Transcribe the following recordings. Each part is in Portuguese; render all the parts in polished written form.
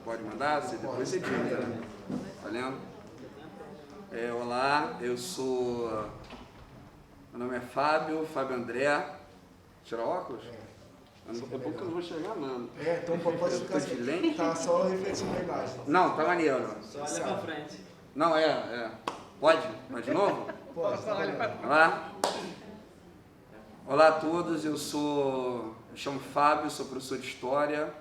Pode mandar? Depois você edita, né? Valendo? Olá, eu sou... Meu nome é Fábio André. Tirar óculos? É bom que eu não vou chegar, mano. Então pode ficar de lente? Tá só refletindo a imagem. Não, tá maneiro. Só olha pra frente. Não, Pode? Mas de novo? Pode. Olá. Olá a todos, eu me chamo Fábio, sou professor de História.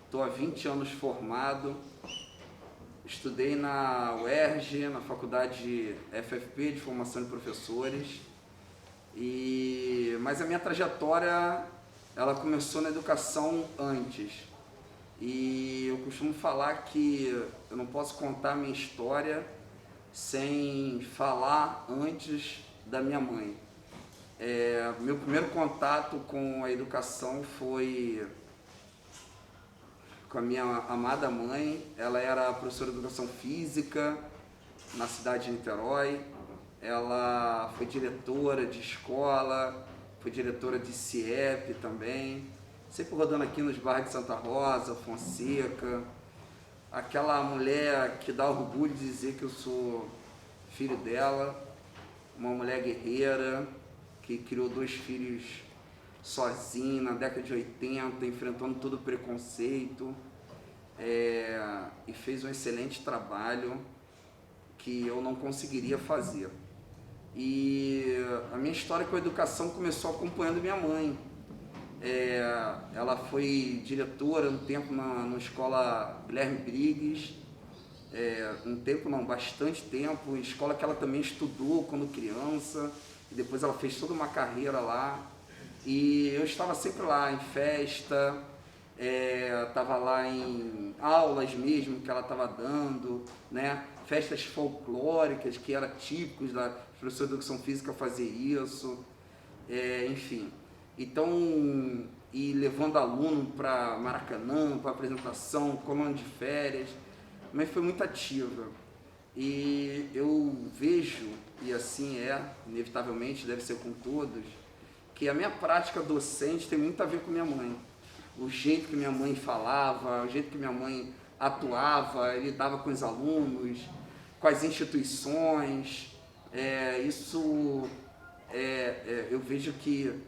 Estou há 20 anos formado. Estudei na UERJ, na Faculdade FFP de Formação de Professores. Mas a minha trajetória, ela começou na educação antes. E eu costumo falar que eu não posso contar a minha história sem falar antes da minha mãe. Meu primeiro contato com a educação foi com a minha amada mãe. Ela era professora de educação física na cidade de Niterói. Ela foi diretora de escola, foi diretora de CIEP também, sempre rodando aqui nos bairros de Santa Rosa, Fonseca. Aquela mulher que dá orgulho de dizer que eu sou filho dela, uma mulher guerreira, que criou 2 filhos sozinha na década de 80, enfrentando todo o preconceito, e fez um excelente trabalho que eu não conseguiria fazer. E a minha história com a educação começou acompanhando minha mãe. Ela foi diretora um tempo na escola Guilherme Briggs, bastante tempo, escola que ela também estudou quando criança, e depois ela fez toda uma carreira lá. E eu estava sempre lá em festa, estava lá em aulas mesmo que ela estava dando, né? Festas folclóricas, que era típicos da professora de educação física fazer isso, enfim. Então, e levando aluno para Maracanã, para apresentação, colônia de férias, mas foi muito ativa. E eu vejo, e assim inevitavelmente, deve ser com todos, que a minha prática docente tem muito a ver com minha mãe. O jeito que minha mãe falava, o jeito que minha mãe atuava, lidava com os alunos, com as instituições. Eu vejo que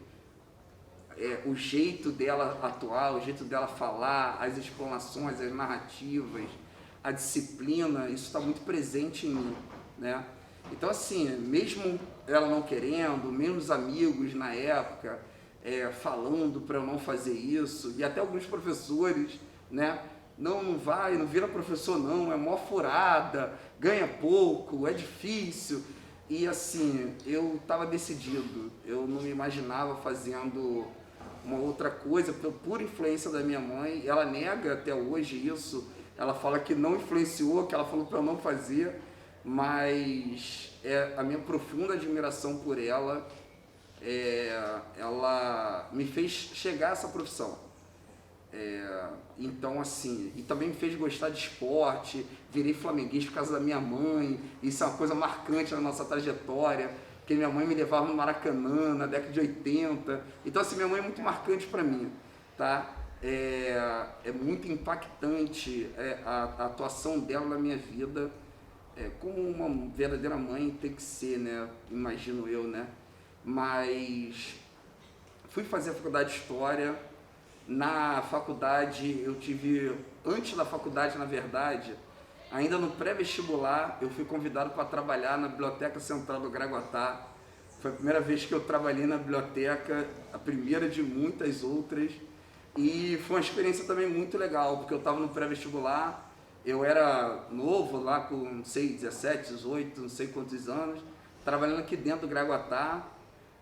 o jeito dela atuar, o jeito dela falar, as explanações, as narrativas, a disciplina, isso está muito presente em mim, né? Então, assim, mesmo ela não querendo, mesmo os amigos na época falando para eu não fazer isso, e até alguns professores, né? Não vai, não vira professor não, é mó furada, ganha pouco, é difícil. E assim, eu estava decidido, eu não me imaginava fazendo uma outra coisa, por influência da minha mãe. Ela nega até hoje isso, ela fala que não influenciou, que ela falou para eu não fazer, mas a minha profunda admiração por ela, ela me fez chegar a essa profissão. Então assim, e também me fez gostar de esporte, virei flamenguista por causa da minha mãe. Isso é uma coisa marcante na nossa trajetória, porque minha mãe me levava no Maracanã na década de 80, então assim, minha mãe é muito marcante para mim, tá? É muito impactante a atuação dela na minha vida, como uma verdadeira mãe tem que ser, né? Imagino eu, né? Mas fui fazer a faculdade de História. Na faculdade antes da faculdade, na verdade, ainda no pré-vestibular, eu fui convidado para trabalhar na Biblioteca Central do Gragoatá. Foi a primeira vez que eu trabalhei na biblioteca, a primeira de muitas outras, e foi uma experiência também muito legal, porque eu estava no pré-vestibular, eu era novo lá com, não sei, 17, 18, não sei quantos anos, trabalhando aqui dentro do Gragoatá.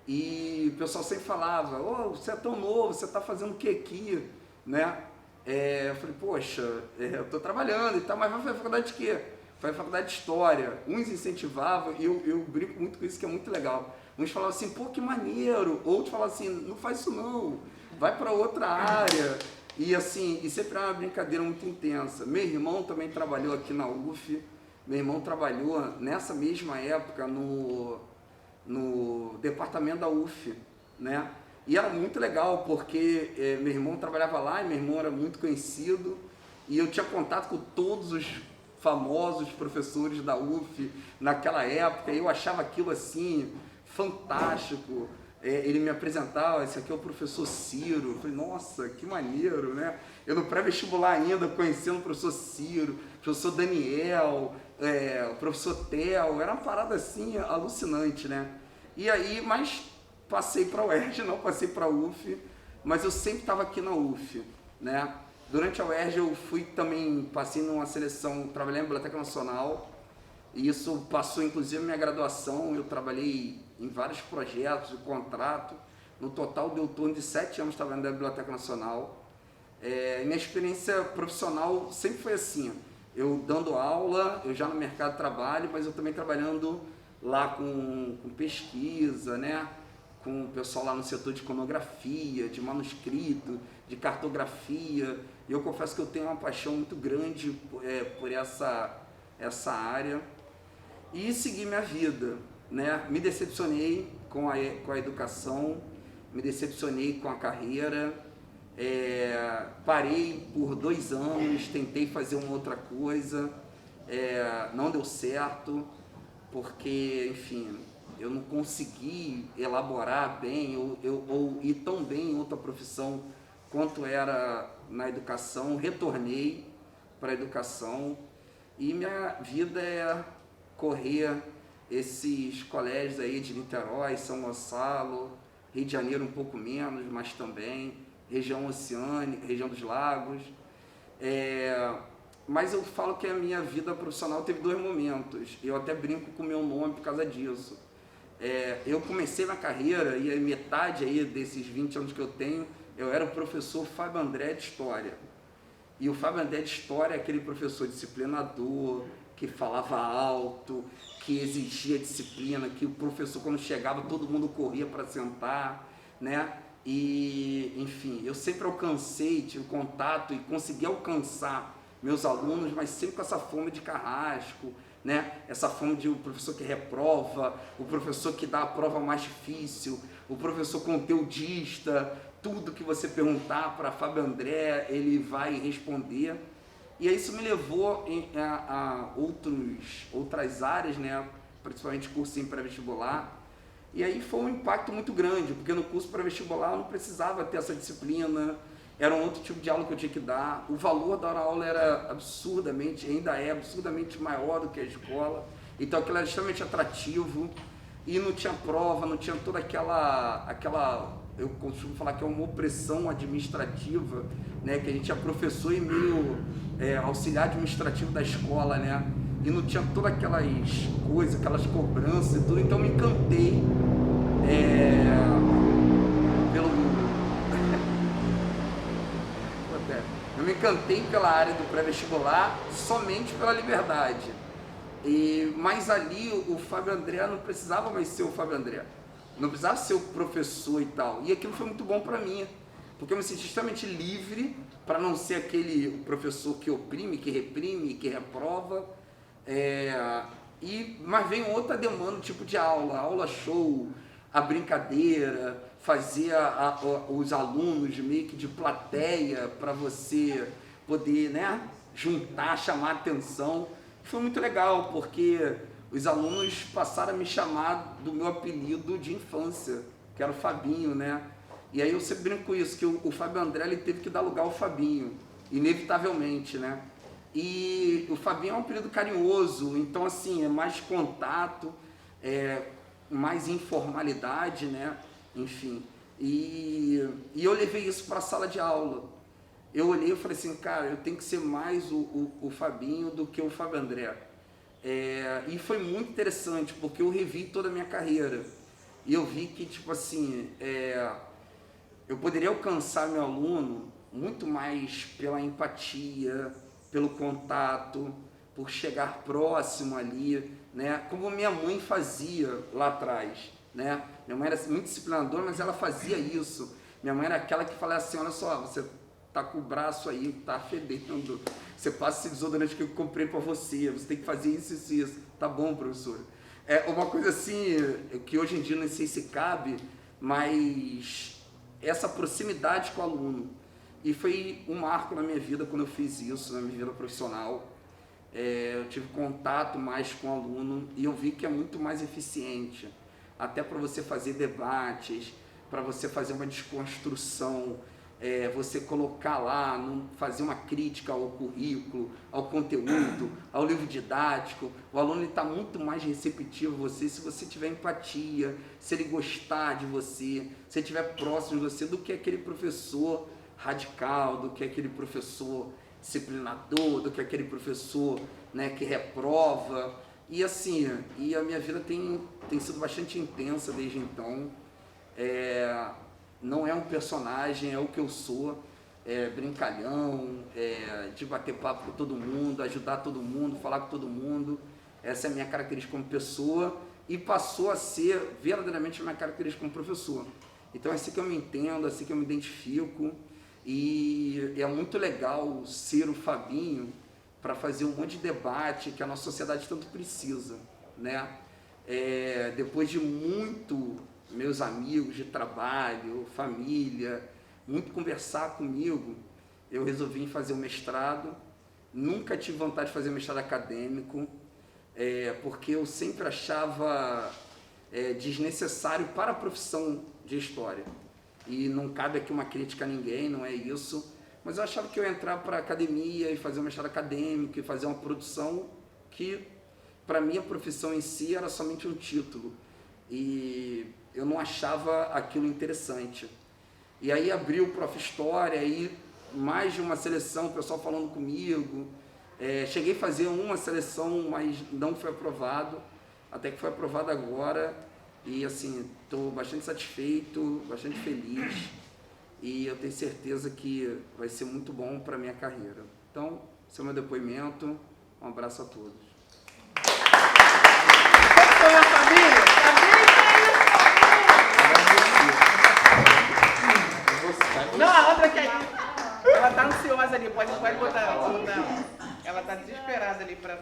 E o pessoal sempre falava, você é tão novo, você está fazendo o que aqui, né? Eu falei, poxa, eu estou trabalhando e tal, mas vai fazer faculdade de quê? Vai faculdade de História. Uns incentivavam, e eu brinco muito com isso, que é muito legal. Uns falavam assim, pô, que maneiro. Outros falavam assim, não faz isso não, vai para outra área. E assim, e sempre era uma brincadeira muito intensa. Meu irmão também trabalhou aqui na UF, meu irmão trabalhou nessa mesma época no departamento da UF, né? E era muito legal, porque meu irmão trabalhava lá e meu irmão era muito conhecido e eu tinha contato com todos os famosos professores da UF naquela época e eu achava aquilo assim fantástico. Ele me apresentava, esse aqui é o professor Ciro. Eu falei, nossa, que maneiro, né? Eu no pré-vestibular ainda, conhecendo o professor Ciro, o professor Daniel, o professor Theo, era uma parada assim alucinante, né? E aí, mas passei para a UERJ, não passei para a UF, mas eu sempre estava aqui na UF, né? Durante a UERJ eu fui também, passei numa seleção, trabalhei na Biblioteca Nacional, e isso passou inclusive a minha graduação, eu trabalhei em vários projetos de contrato, no total deu em torno de 7 anos trabalhando na Biblioteca Nacional. Minha experiência profissional sempre foi assim, eu dando aula, eu já no mercado de trabalho, mas eu também trabalhando lá com pesquisa, né? Com o pessoal lá no setor de iconografia, de manuscrito, de cartografia, e eu confesso que eu tenho uma paixão muito grande por essa área, e segui minha vida, né? Me decepcionei com a educação, me decepcionei com a carreira, parei por 2 anos, tentei fazer uma outra coisa, não deu certo, porque, enfim, eu não consegui elaborar bem ou ir tão bem em outra profissão quanto era na educação. Retornei para a educação e minha vida é correr esses colégios aí de Niterói, São Gonçalo, Rio de Janeiro um pouco menos, mas também, região oceânica, região dos lagos. Mas eu falo que a minha vida profissional teve 2 momentos, eu até brinco com o meu nome por causa disso. Eu comecei na carreira e a metade aí desses 20 anos que eu tenho, eu era o professor Fábio André de História. E o Fábio André de História é aquele professor disciplinador, que falava alto, que exigia disciplina, que o professor quando chegava todo mundo corria para sentar, né? E, enfim, eu sempre alcancei, tive contato e consegui alcançar meus alunos, mas sempre com essa fome de carrasco, né? Essa fome de o professor que reprova, o professor que dá a prova mais difícil, o professor conteudista, tudo que você perguntar para Fábio André, ele vai responder. E aí isso me levou a outras áreas, né? Principalmente curso em pré-vestibular. E aí foi um impacto muito grande, porque no curso pré-vestibular eu não precisava ter essa disciplina, era um outro tipo de aula que eu tinha que dar. O valor da aula era absurdamente, ainda é absurdamente maior do que a escola. Então aquilo era extremamente atrativo e não tinha prova, não tinha toda aquela eu costumo falar que é uma opressão administrativa, né? Que a gente é professor e meio auxiliar administrativo da escola, né? E não tinha todas aquelas coisas, aquelas cobranças e tudo. Então eu me encantei Eu me encantei pela área do pré-vestibular somente pela liberdade. Mas ali o Fábio André não precisava mais ser o Fábio André. Não precisava ser o professor e tal. E aquilo foi muito bom para mim, porque eu me senti extremamente livre para não ser aquele professor que oprime, que reprime, que reprova. Mas vem outra demanda, tipo de aula show, a brincadeira, fazer os alunos meio que de plateia para você poder, né, juntar, chamar atenção. Foi muito legal, porque os alunos passaram a me chamar do meu apelido de infância, que era o Fabinho, né? E aí eu sempre brinco com isso, que o Fábio André ele teve que dar lugar ao Fabinho, inevitavelmente, né? E o Fabinho é um apelido carinhoso, então assim, é mais contato, mais informalidade, né? Enfim, e eu levei isso para a sala de aula. Eu olhei e falei assim, cara, eu tenho que ser mais o Fabinho do que o Fábio André. E foi muito interessante, porque eu revi toda a minha carreira. E eu vi que, tipo assim, eu poderia alcançar meu aluno muito mais pela empatia, pelo contato, por chegar próximo ali, né? Como minha mãe fazia lá atrás, né? Minha mãe era muito disciplinadora, mas ela fazia isso. Minha mãe era aquela que falava assim, olha só, você tá com o braço aí, tá fedendo, você passa esse desodorante que eu comprei para você tem que fazer isso, isso, isso. Tá bom, professor? Uma coisa assim, que hoje em dia não sei se cabe, mas essa proximidade com o aluno. E foi um marco na minha vida quando eu fiz isso, na minha vida profissional. Eu tive contato mais com o aluno e eu vi que é muito mais eficiente, até para você fazer debates, para você fazer uma desconstrução, você colocar lá, fazer uma crítica ao currículo, ao conteúdo, ao livro didático. O aluno está muito mais receptivo a você se você tiver empatia, se ele gostar de você, se ele estiver próximo de você, do que aquele professor radical, do que aquele professor disciplinador, do que aquele professor, né, que reprova. E assim, a minha vida tem sido bastante intensa desde então. Não é um personagem, é o que eu sou, brincalhão, de bater papo com todo mundo, ajudar todo mundo, falar com todo mundo. Essa é a minha característica como pessoa e passou a ser verdadeiramente a minha característica como professor. Então é assim que eu me entendo, é assim que eu me identifico. E é muito legal ser o Fabinho para fazer um monte de debate que a nossa sociedade tanto precisa, né? Depois de muito meus amigos de trabalho, família, muito conversar comigo, eu resolvi fazer o mestrado. Nunca tive vontade de fazer mestrado acadêmico, porque eu sempre achava desnecessário para a profissão de história. E não cabe aqui uma crítica a ninguém, não é isso, mas eu achava que eu ia entrar para a academia e fazer um mestrado acadêmico e fazer uma produção que, para mim, a profissão em si era somente um título. E eu não achava aquilo interessante. E aí abriu o Prof. História, aí mais de uma seleção, o pessoal falando comigo. Cheguei a fazer uma seleção, mas não foi aprovado, até que foi aprovado agora. E assim, estou bastante satisfeito, bastante feliz. E eu tenho certeza que vai ser muito bom para a minha carreira. Então, esse é o meu depoimento. Um abraço a todos. Foi a família? Não, a outra que ela tá ansiosa ali, pode botar ela. Ela tá desesperada ali para